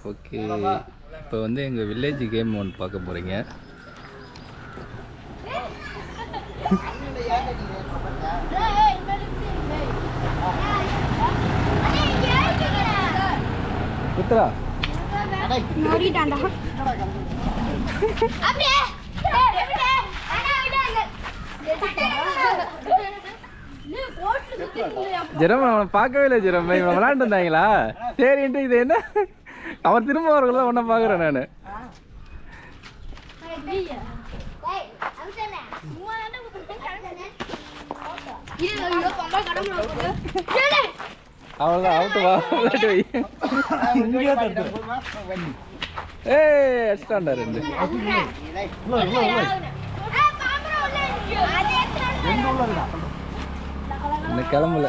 Okay, இப்போ வந்து எங்கள் வில்லேஜ் கேம் ஒன்று பார்க்க போகிறீங்க. குத்ரா ஜெரம் அவனை பார்க்கவே இல்லை. ஜெரம் இவனை விளையாண்டு இருந்தாங்களா? சரின்ட்டு இது என்ன அவன் திரும்ப வரக்குள்ள ஒன்றை பார்க்குறேன் நான். அவ்வளோதான், அவுட்டு வா, விளையாட்டு வை. எக்ஸ்ட்ராண்டா ரெண்டு. இன்னும் கிளம்பல.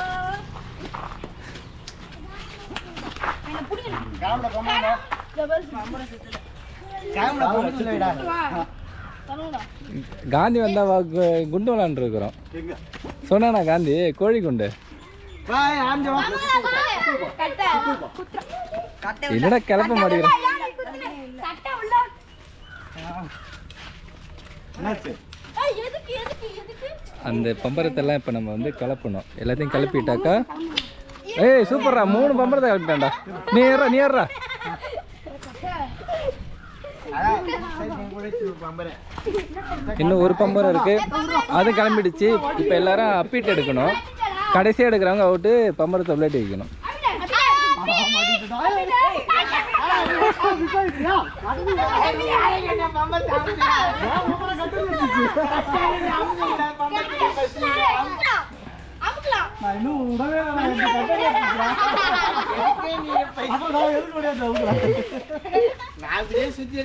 காந்தி வந்தா குண்டு விளாண்டு இருக்கிறோம். சொன்னா காந்தி கோழி குண்டு என்னடா கிளப்ப மாட்டேங்கிறேன். அந்த பம்பரத்தெல்லாம் இப்போ நம்ம வந்து கிளப்பணும். எல்லாத்தையும் கிளப்பிட்டாக்கா சூப்பர்ரா, 3 பம்பரத்தை கிளப்பிட்டான்டா. நீ ஏறா. இன்னும் ஒரு பம்பரம் இருக்கு, அது கிளம்பிடுச்சு. இப்போ எல்லாரும் அப்பீட்டு எடுக்கணும். கடைசியாக எடுக்கிறவங்க அவுட்டு பம்பரத்தை விளையாட்டு வைக்கணும். சுத்தி